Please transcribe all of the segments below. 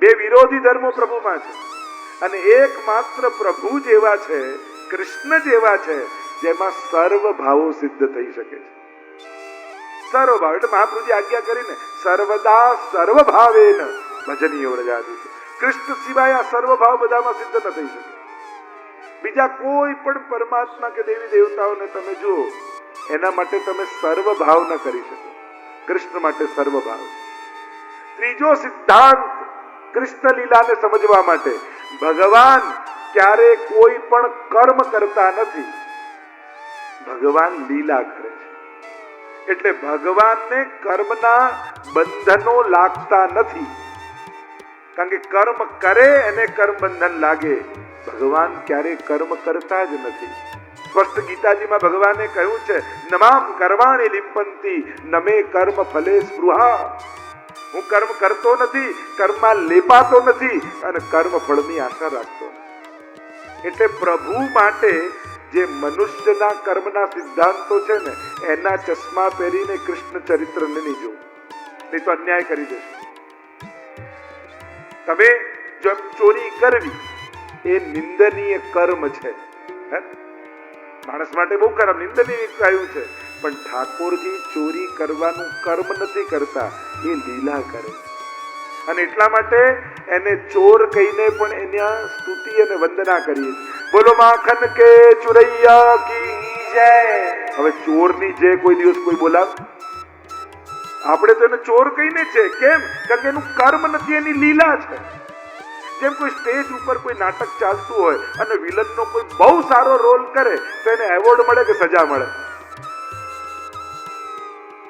બે વિરોધી ધર્મો પ્રભુમાં છે, અને એકમાત્ર પ્રભુ જેવા છે, કૃષ્ણ જેવા છે, જેમાં સર્વ ભાવો સિદ્ધ થઈ શકે છે. સર્વ ભાવ એટલે મહાપ્રભુજી આજ્ઞા કરીને સર્વદા સર્વ ભાવેન ભજનીય વ્રજાદિ. કૃષ્ણ સિવાય આ સર્વ ભાવ બધામાં સિદ્ધ ન થઈ શકે. બીજા કોઈ પણ પરમાત્મા કે દેવી દેવતાઓને તમે જુઓ, એના માટે તમે સર્વ ભાવ ન કરી શકો. કૃષ્ણ માટે સર્વ ભાવ. ત્રીજો સિદ્ધાંત કૃષ્ણ લીલાને સમજવા માટે, ભગવાન ક્યારે કોઈ પણ કર્મ કરતા નથી, ભગવાન લીલા કરે છે. એટલે ભગવાનને કર્મના બંધનો લાગતા નથી, કારણ કે કર્મ કરે એને કર્મ બંધન લાગે. ભગવાન ક્યારે કર્મ કરતા જ નથી. સ્પષ્ટ ગીતાજીમાં ભગવાને કહ્યું છે, નમામ કર્માણિ લિપ્પંતિ નમે કર્મ ફલે સ્પૃહા. હું કર્મ કરતો નથી, કર્મમાં લેપાતો નથી, અને કર્મ ફળની આશા રાખતો નથી. એટલે પ્રભુ માટે જે મનુષ્યના કર્મના સિદ્ધાંતો છે ને, એના ચશ્મા પહેરીને કૃષ્ણ ચરિત્રને નહીં જોવું, નહીં તો અન્યાય કરી દેશો. તમે જો ચોરી કરવી એ નિંદનીય કર્મ છે, માણસ માટે બહુ કર્મ નિંદનીય કહ્યું છે, પણ ઠાકોરજી ચોરી કરવાનું કર્મ નથી કરતા, એ લીલા કરે. અને એટલા માટે એને ચોર કહીને પણ એના સ્તુતિ અને વંદના કરીએ. બોલો માખન કે ચુરૈયા કી જય. હવે ચોરની જે કોઈ દિવસ કોઈ બોલાવ, આપણે તો એને ચોર કહીને છે. કેમ? કારણ કે એનું કર્મ નથી, એની લીલા છે. જેમ કોઈ સ્ટેજ ઉપર કોઈ નાટક ચાલતું હોય અને વિલનનો કોઈ બહુ સારો રોલ કરે તો એને એવોર્ડ મળે કે સજા મળે?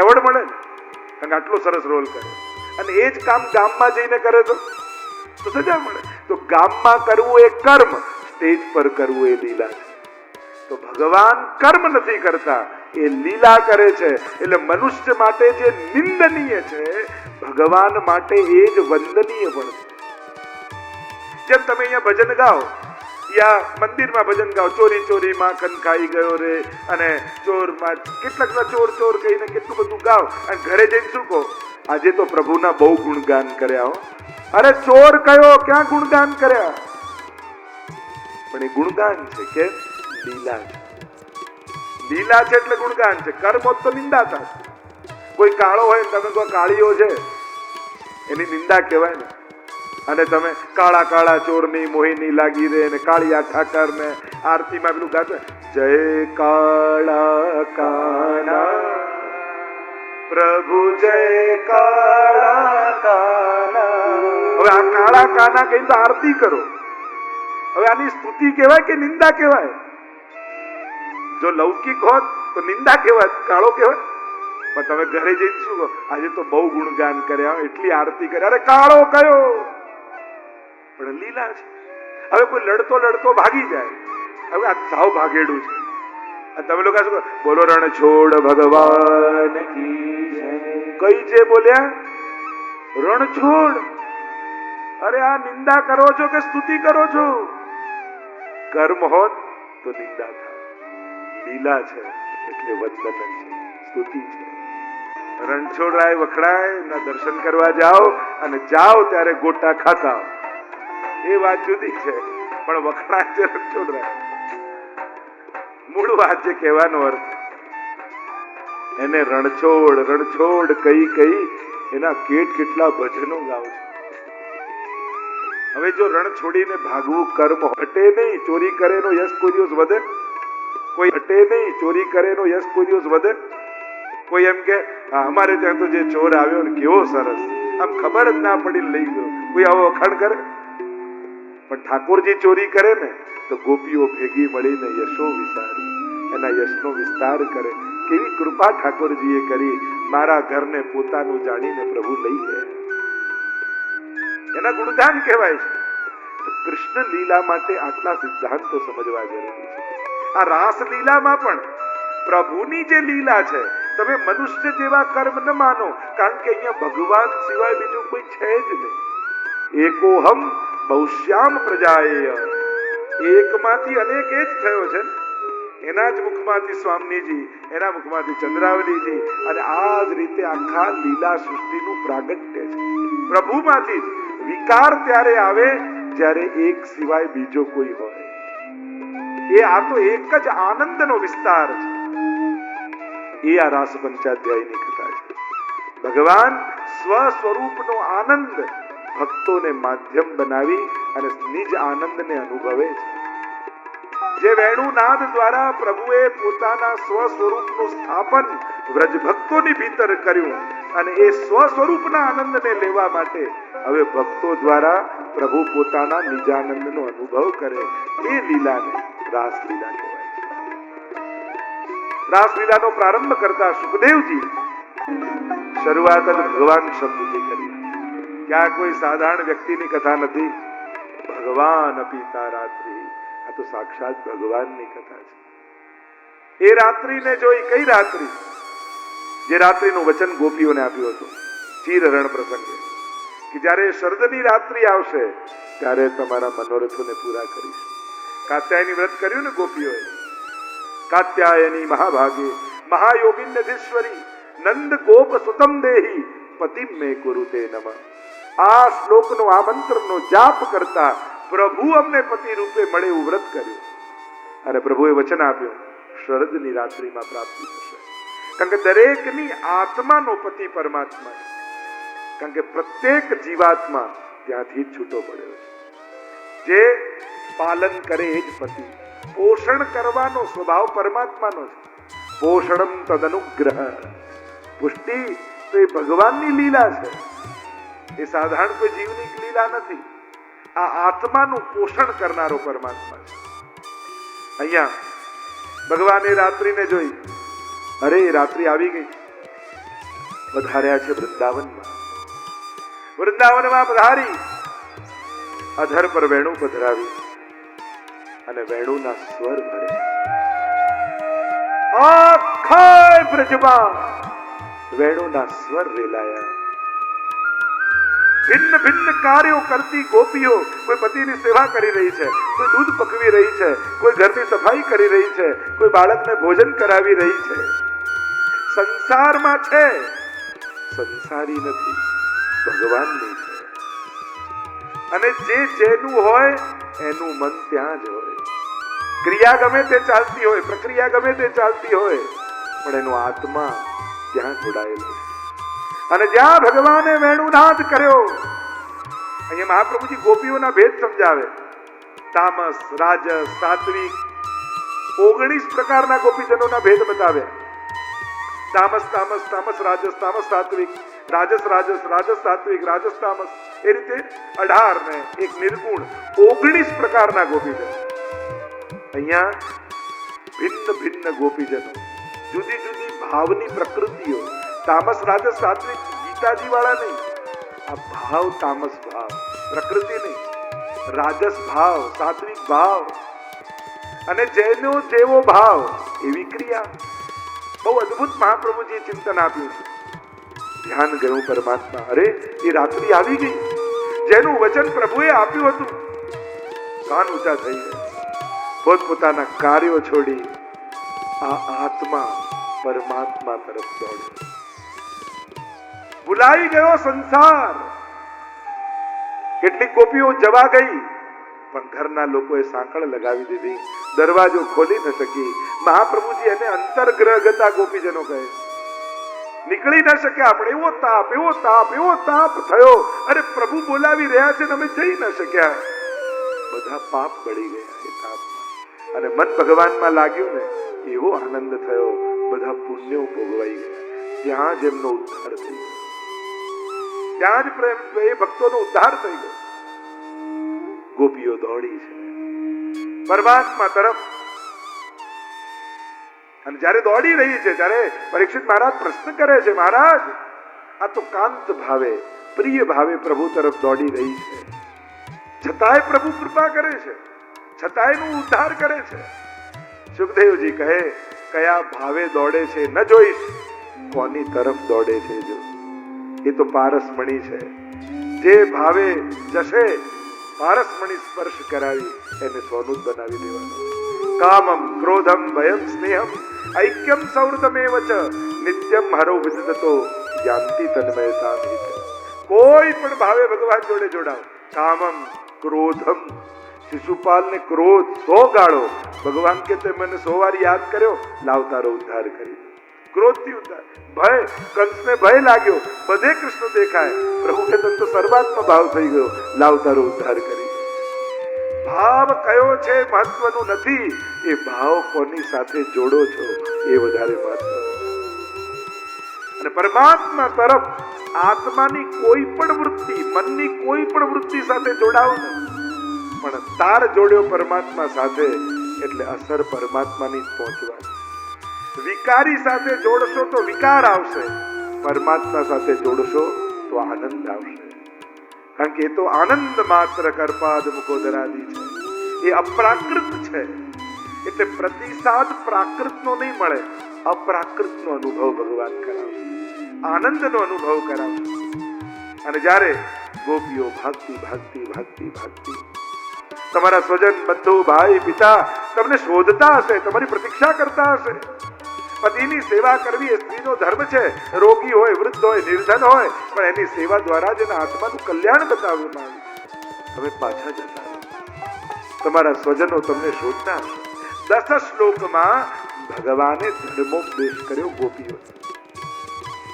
એવોર્ડ મળે, કારણ કે આટલો સરસ રોલ કરે. અને એ જ કામ ગામમાં જઈને કરે તો સજા મળે. તો ગામમાં કરવું એ કર્મ, સ્ટેજ પર કરવું એ લીલા છે. તો ભગવાન કર્મ નથી કરતા, એ લીલા કરે છે. એટલે મનુષ્ય માટે જે નિંદનીય છે, ભગવાન માટે એ જ વંદનીય પણ છે. જેમ તમે અહીંયા ભજન ગાઓ, યા મંદિરમાં ભજન ગાઓ, ચોરી ચોરી માખન ખાઈ ગયો રે, અને ચોરમાં કેટલાક ચોર ચોર કહીને કેટલું બધું ગાઓ, અને ઘરે જઈને શું કહો? આજે તો પ્રભુના બહુ ગુણગાન કર્યા હો. અરે ચોર કયો, ક્યાં ગુણગાન કર્યા? પણ એ ગુણગાન છે કે લીલા છે. લીલા છે એટલે ગુણગાન છે. કર્મ હોત તો નિંદા થાય. કોઈ કાળો હોય તમે કહો કાળીઓ છે, એની નિંદા કહેવાય ને. અને તમે કાળા કાળા ચોરની મોહિની લાગી રે, ને કાળિયા ઠાકર ને આરતીમાં પેલું ગાતો, જય કાળા કાના પ્રભુ જય કાળા કાના. હવે આ કાળા કાના કહીને તો આરતી કરો. હવે આની સ્તુતિ કહેવાય કે નિંદા કહેવાય? જો લૌકિક હોત તો નિંદા કહેવાય, કાળો કહેવાય. પણ તમે ઘરે જઈને શું કહો? આજે તો બહુ ગુણગાન કર્યા, એટલી આરતી કરી. અરે કાળો કયો? પણ લીલા છે. હવે કોઈ લડતો લડતો ભાગી જાય, હવે આ સાવ ભાગેડું છે, અને તમે લોકો શું કહો? બોલો રણ છોડ ભગવાન કી જય. કઈ છે બોલ્યા? રણ છોડ. અરે આ નિંદા કરો છો કે સ્તુતિ કરો છો? કર્મ હોત તો નિંદા થાય, લીલા છે એટલે વંદન છે, સ્તુતિ છે. રણછોડરાય વખડાય ના દર્શન કરવા જાઓ, અને જાઓ ત્યારે ગોટા ખાતા, એ વાત જુદી છે. પણ વખણાય છે રણછોડરાય, મૂળ વાત છે, કહેવાનો અર્થ. એને રણછોડ રણછોડ કઈ કઈ એના કેટલા ભજનો ગાવ છે. હવે જો રણ છોડીને ભાગવું કર્મ હટે નહીં. ચોરી કરેનો યશ કોઈ દિવસ વધે? કોઈ હટે નહીં. ચોરી કરેનો યશ કોઈ દિવસ વધે? કોઈ એમ કે અમારે ત્યાં તો જે ચોર આવ્યો ને કેવો સરસ, આમ ખબર જ ના પડી લઈ ગયો, કોઈ આવો વખાણ કરે? પણ ઠાકોરજી ચોરી કરે ને તો ગોપીઓ ભેગી મળીને યશો વિસારી એના યશનો વિસ્તાર કરે. કેવી કૃપા ઠાકોરજીએ કરી, મારા ઘરને પોતાનું જાણીને પ્રભુ લઈ ગયા. એના ગુણગાન કહેવાય છે. તો કૃષ્ણ લીલા માટે આટલા સિદ્ધાંતો સમજવા જરૂરી છે. આ રાસ લીલામાં પણ પ્રભુની જે લીલા છે, તમે મનુષ્ય જેવા કર્મ ન માનો, કારણ કે અહીંયા ભગવાન સિવાય બીજું કોઈ છે જ નહીં. એકોહમ બહુશ્યામ પ્રજાએય. એકમાંથી અનેક એ જ થયો છે. એના જ મુખમાંથી સ્વામીજી, એના મુખમાંથી ચંદ્રાવલીજી, અને આ જ રીતે આખા લીલા સૃષ્ટિનું પ્રાગટ્ય છે. પ્રભુમાંથી જ વિકાર ત્યારે આવે જ્યારે એક સિવાય બીજો કોઈ હોય. એ આ તો એક જ આનંદનો વિસ્તાર છે. એ આ રાસ પંચાધ્યાયની કથા છે. ભગવાન સ્વ સ્વરૂપનો આનંદ ભક્તોને માધ્યમ બનાવી અને નિજ આનંદને અનુભવે છે. જે વેણુનાદ દ્વારા પ્રભુએ પોતાના સ્વ સ્વરૂપનું સ્થાપન વ્રજ ભક્તોની ભીતર કર્યું અને એ સ્વ સ્વરૂપના આનંદને લેવા માટે હવે ભક્તો દ્વારા પ્રભુ પોતાના નિજાનંદનો અનુભવ કરે, એ લીલાને રાસલીલા કહેવાય છે. રાસલીલાનો પ્રારંભ કરતા સુખદેવજી શરૂઆત જ ભગવાન શબ્દથી કરી. ક્યાં કોઈ સાધારણ વ્યક્તિની કથા નથી. ભગવાન અપિતા રાત્રિ, આ તો સાક્ષાત ભગવાનની કથા છે. એ રાત્રિને જોઈ, કઈ રાત્રિ? જે રાત્રિનું વચન ગોપીઓને આપ્યું હતું ચીરહરણ પ્રસંગે, કે જ્યારે શરદની રાત્રિ આવશે ત્યારે તમારા મનોરથોને પૂરા કરીશ. કાત્યાયની વ્રત કર્યું ને ગોપીઓએ. કાત્યાયની મહાભાગે મહાયોગિન્યધીશ્વરી નંદ ગોપ સુતમ દેહી પતિમ મે કુરુતે નમઃ. આ શ્લોકનો, આ મંત્રનો જાપ કરતા પ્રભુ અમને પતિ રૂપે મળે એવું વ્રત કર્યું. અને પ્રભુએ વચન આપ્યું શરદની રાત્રિમાં પ્રાપ્તિ થશે. કારણ કે દરેકની આત્માનો પતિ પરમાત્મા છે. કારણ કે પ્રત્યેક જીવાત્મા ત્યાંથી જ છૂટો પડ્યો છે. જે પાલન કરે એ જ પતિ. પોષણ કરવાનો સ્વભાવ પરમાત્માનો છે. પોષણમ તદનુગ્રહ. પુષ્ટિ તો એ ભગવાનની લીલા છે. એ સાધારણ કોઈ જીવની લીલા નથી. આ આત્માનું પોષણ કરનારો પરમાત્મા છે. અહીંયા ભગવાને રાત્રિને જોઈ. અરે રાત્રિ આવી ગઈ. પધાર્યા છે વૃંદાવનમાં. વૃંદાવનમાં પધારી અધર પર વેણુ પધરાવી અને વેણુના સ્વર ભરે. આખા બ્રજમાં વેણુના સ્વર રેલાયા. ભિન્ન ભિન્ન કાર્યો કરતી ગોપીઓ, કોઈ પતિની સેવા કરી રહી છે, કોઈ દૂધ પકવી રહી છે, કોઈ ઘરની સફાઈ કરી રહી છે, કોઈ બાળકને ભોજન કરાવી રહી છે. સંસારમાં છે, સંસારી નથી, ભગવાનની છે. અને જે જેનું હોય એનું મન ત્યાં જ હોય. ક્રિયા ગમે તે ચાલતી હોય, પ્રક્રિયા ગમે તે ચાલતી હોય, પણ એનો આત્મા ત્યાં જોડાયેલો છે. અને જ્યાં ભગવાને વેણુનાદ કર્યો, અહીંયા મહાપ્રભુજી ગોપીઓના ભેદ સમજાવે. તામસ, રાજસ, સાત્વિક, 19 પ્રકારના ગોપીજનોના ભેદ બતાવ્યા. તામસ તામસ, તામસ રાજસ, તામસ સાત્વિક, રાજસ રાજસ, રાજસ સાત્વિક, રાજસ તામસ, એ રીતે 18 ને એક નિર્ગુણ 19 પ્રકારના ગોપીજનો. અહીંયા ભિન્ન ભિન્ન ગોપીજનો, જુદી જુદી ભાવની પ્રકૃતિઓ. તામસ રાજસ સાત્વિક ગીતાજી વાળા નહીં. આ ભાવ તામસ ભાવ, પ્રકૃતિ નહીં. રાજસ ભાવ, સાત્વિક ભાવ, અને જેનો જેવો ભાવ એવી ક્રિયા. બહુ અદ્ભુત મહાપ્રભુજીએ ચિંતન આપ્યું છે. ધ્યાન ગયું પરમાત્મા. અરે એ રાત્રિ આવી ગઈ. જેનું વચન પ્રભુએ આપ્યું હતું, કાન ઊંચા થઈ ગયા. પોતપોતાના કાર્યો છોડી આ આત્મા પરમાત્મા તરફ દોડ્યો. ભૂલાઈ ગયો સંસાર. કેટલીક ગોપીઓ જવા ગઈ, પણ ઘરના લોકોએ સાંકળ લગાવી દીધી, દરવાજો ખોલી ન શકી. મહાપ્રભુજી એને અંતર્ગ્રહગતા ગોપીજનો કહે. નીકળી ન શક્યા. આપણે એવો તાપ, એવો તાપ, એવો તાપ થયો. અરે પ્રભુ બોલાવી રહ્યા છે, અમે જઈ ન શક્યા. બધા પાપ બળી ગયા એ તાપમાં. અને મન ભગવાનમાં લાગ્યું ને, એવો આનંદ થયો. બધા પુણ્યો ભોગવાઈ ગયા. ત્યાં જ એમનો ઉદ્ધાર થઈ ગયો. ત્યાં જ એ ભક્તોનો ઉદ્ધાર થઈ ગયો. ગોપીઓ દોડી છે પરમાત્મા તરફ. અને જ્યારે દોડી રહી છે ત્યારે પરીક્ષિત મહારાજ પ્રશ્ન કરે છે, મહારાજ આ તો કાંત ભાવે, પ્રિય ભાવે પ્રભુ તરફ દોડી રહી છે, છતાંય પ્રભુ કૃપા કરે છે, છતાંય નું ઉદ્ધાર કરે છે. સુખદેવજી કહે, કયા ભાવે દોડે છે ન જોઈશ, કોની તરફ દોડે છે જો. એ તો પારસમણી છે. જે ભાવે જશે, પારસમણી સ્પર્શ કરાવી એને સોનું બનાવી દેવાનું. કામમ ક્રોધમ ભયમ સ્નેહમ ઐક્યમ સૌહૃદમેવ ચ નિત્યમ હરો વિદતો યાંતિ તન્મયતામ. કોઈ પણ ભાવે ભગવાન જોડે જોડાઓ. કામમ ક્રોધમ, શિશુપાલ ને ક્રોધ 100 ગાળો, ભગવાન કે તે મને 100 વાર યાદ કર્યો, લાવ તારો ઉદ્ધાર કરી. ક્રોધ થી ઉદ્ધાર. ભય, કંસને ભય લાગ્યો, બધે કૃષ્ણ દેખાય, પ્રભુ કે તને તો સર્વાત્મ ભાવ થઈ ગયો, લાવ તારો ઉદ્ધાર કરી. ભાવ કયો છે મહત્વનું નથી, એ ભાવ કોની સાથે જોડો છો એ વધારે મહત્વ. અને પરમાત્મા તરફ આત્માની કોઈ પણ વૃત્તિ, મનની કોઈ પણ વૃત્તિ સાથે જોડાવ ને, પણ તાર જોડ્યો પરમાત્મા સાથે એટલે અસર પરમાત્માની જ પહોંચવાની. વિકારી સાથે જોડશો તો વિકાર આવશે, પરમાત્મા સાથે જોડશો તો આનંદ આવશે. કારણ કે એ તો આનંદ માત્ર કરપાદ મુખોદરાદી છે, એ અપ્રાકૃત છે. એટલે પ્રતિસાદ પ્રાકૃતનો નહીં મળે, અપ્રાકૃતનો અનુભવ ભગવાન કરાવશે, આનંદનો અનુભવ કરાવશે. અને જ્યારે ગોપીઓ ભાગતી ભાગતી ભાગતી ભાગતી, તમારા સ્વજન બંધુ ભાઈ પિતા તમને શોધતા હશે, તમારી પ્રતીક્ષા કરતા હશે. પતિની સેવા કરવી એ સ્ત્રીનો ધર્મ છે. રોગી હોય, વૃદ્ધ હોય, નિર્ધન હોય, પણ એની સેવા દ્વારા જ એના આત્માનું કલ્યાણ બતાવવામાં આવે. તમે પાછા જતા રહો, તમારા સ્વજનો તમને શોધતા હશે. 10 શ્લોકમાં ભગવાને ધર્મોપદેશ કર્યો ગોપીઓ.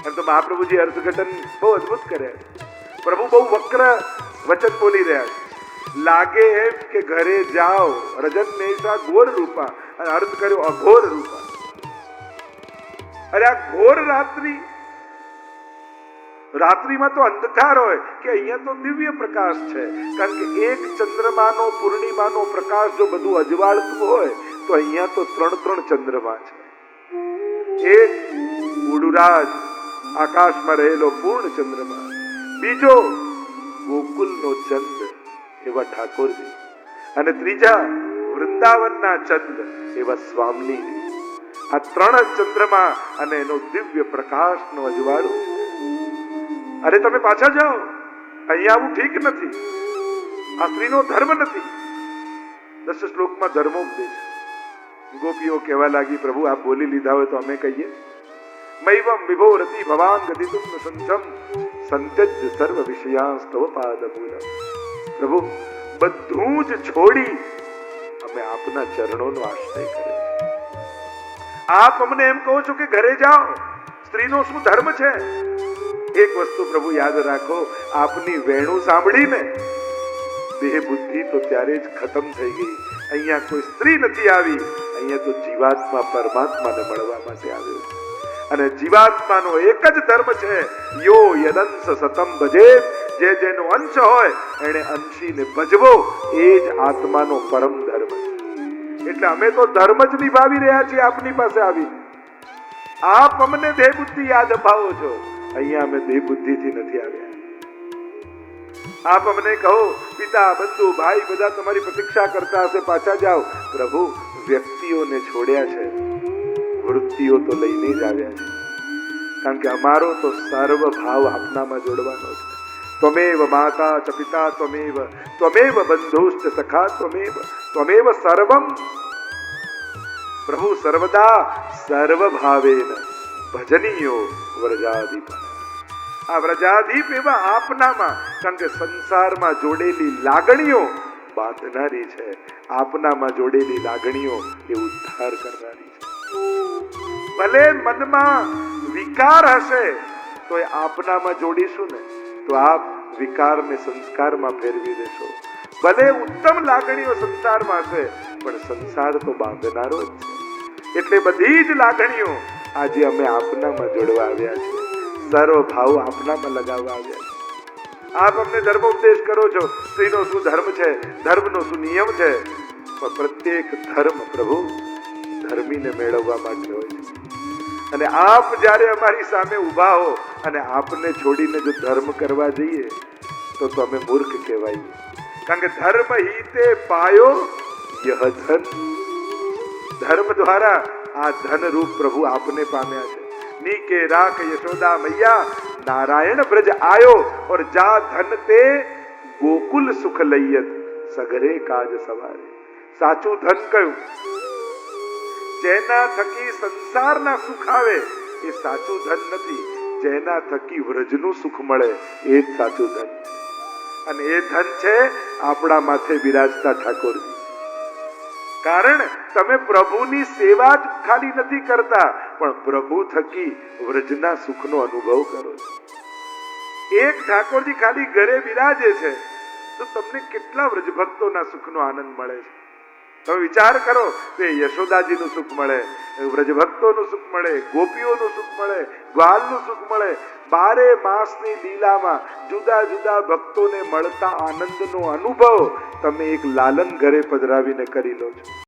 એમ તો મહાપ્રભુજી અર્થઘટન બહુ અદભુત કર્યા. પ્રભુ બહુ વક્ર વચન બોલી રહ્યા છે. લાગે એમ કે ઘરે જાઓ, રજન મેષા ઘોર રૂપા, અને અર્થ કર્યો અઘોર રૂપા. અરે આ ઘોર રાત્રિમાં તો અંધકાર હોય કે અહીંયા તો દિવ્ય પ્રકાશ છે. કારણ કે એક ચંદ્રમાનો, પૂર્ણિમાનો પ્રકાશ જો બધું અજવાળતું હોય તો અહીંયા તો 3 ચંદ્રમા છે. એક ઉડુરાજ આકાશમાં રહેલો પૂર્ણ ચંદ્રમા, બીજો ગોકુલનો ચંદ્ર એવા ઠાકોરજી, અને ત્રીજા વૃંદાવનના ચંદ્ર એવા સ્વામીજી. આ 3 ચંદ્રમા અને એનો દિવ્ય પ્રકાશનો અજવાળું. અરે તમે પાછા જાઓ, અહીંયા આવું ઠીક નથી, આ સ્ત્રીનો ધર્મ નથી. 10 શ્લોકમાં ધર્મોપદેશ. ગોપીઓ કહેવા લાગી, પ્રભુ આપ બોલી લીધા હોય તો અમે કહીએ. મૈવમ વિભો રતિ ભવાન ગતિતુમ સંસમ સંત્યજ સર્વ વિષયાસ્તવ પાદમૂલમ. પ્રભુ બધું જ છોડી અમે આપના ચરણોનો આશ્રય કર્યો. આપ અમને એમ કહો છો કે ઘરે જાઓ, સ્ત્રીનો શું ધર્મ છે? એક વસ્તુ પ્રભુ યાદ રાખો, આપની વેણુ સાંભળીને દેહ બુદ્ધિ તો ત્યારે જ ખતમ થઈ ગઈ. અહીંયા કોઈ સ્ત્રી નથી આવી, અહીંયા તો જીવાત્મા પરમાત્માને મળવા માટે આવ્યો છે. અને જીવાત્માનો એક જ ધર્મ છે, યો યદંશ સતમ ભજે. જે જેનો અંશ હોય એને અંશીને ભજવો, એ જ આત્માનો પરમ ધર્મ છે. એટલે અમે તો ધર્મ જ નિભાવી રહ્યા છીએ આપની પાસે આવી. આપ અમને દેહ બુદ્ધિ યાદ અપાવો છો, અહીંયા અમે દેહ બુદ્ધિથી નથી આવ્યા. આપ અમને કહો, પિતા બંધુ ભાઈ બધા તમારી પ્રતીક્ષા કરતા હશે, પાછા જાઓ. પ્રભુ વ્યક્તિઓને છોડ્યા છે, વૃત્તિઓ તો લઈને જ આવ્યા છે. કારણ કે અમારો તો સર્વ ભાવ આપનામાં જોડવાનો છે. ત્વમેવ માતા ચ પિતા ત્વમેવ બંધુશ્ચ સખા ત્વમેવ સર્વમ. પ્રભુ સર્વદા સર્વ ભાવેન ભજનીયો વ્રજાદીપ. આ વ્રજાદીપ એવા આપનામાં, કારણ કે સંસારમાં જોડેલી લાગણીઓ બાંધનારી છે, આપનામાં જોડેલી લાગણીઓ એ ઉદ્ધાર કરનારી છે. ભલે મનમાં વિકાર હશે તો એ આપનામાં જોડીશું ને તો આપ વિકારને સંસ્કારમાં ફેરવી દેશો. ભલે ઉત્તમ લાગણીઓ સંસારમાં હશે પણ સંસાર તો બાંધનારો જ છે. એટલે બધી જ લાગણીઓ આજે અમે આપનામાં જોડવા આવ્યા છીએ, સર્વ ભાવ આપનામાં લગાવવા આવ્યા છીએ. આપ અમને ધર્મોપદેશ કરો છો, સ્ત્રીનો શું ધર્મ છે, ધર્મનો શું નિયમ છે. પણ પ્રત્યેક ધર્મ પ્રભુ ધર્મીને મેળવવા માટે હોય છે. અને આપ જ્યારે અમારી સામે ઊભા હો અને આપને છોડીને જો ધર્મ કરવા જઈએ તો અમે મૂર્ખ કહેવાઈએ. કારણ કે ધર્મ હિતે પાયો યહ ધન. ધર્મ દ્વારા આ ધન રૂપ પ્રભુ આપને પામ્યા છે. નીકે રાખ યશોદા મૈયા નારાયણ બ્રજ આયો और જા ધન તે ગોકુલ સુખ લૈયત સગરે કાજ સવારે. સાચું ધન કયું? જેના થકી સંસારના સુખ આવે એ સાચું ધન નથી. જેના થકી વ્રજનું સુખ મળે એ જ સાચું ધન. અને એ ધન છે આપણા માથે બિરાજતા ઠાકોરજી. કારણ તમે પ્રભુની સેવા જ ખાલી નથી કરતા, પણ પ્રભુ થકી વ્રજના સુખનો અનુભવ કરો છો. એક ઠાકોરજી ખાલી ઘરે બિરાજે છે તો તમને કેટલા વ્રજ ભક્તોના સુખનો આનંદ મળે છે. તમે વિચાર કરો કે યશોદાજીનું સુખ મળે, વ્રજ ભક્તોનું સુખ મળે, ગોપીઓનું સુખ મળે, ગ્વાલનું સુખ મળે. 12 માસની લીલામાં જુદા જુદા ભક્તોને મળતા આનંદનો અનુભવ તમે એક લાલન ઘરે પધરાવીને કરી લો છો.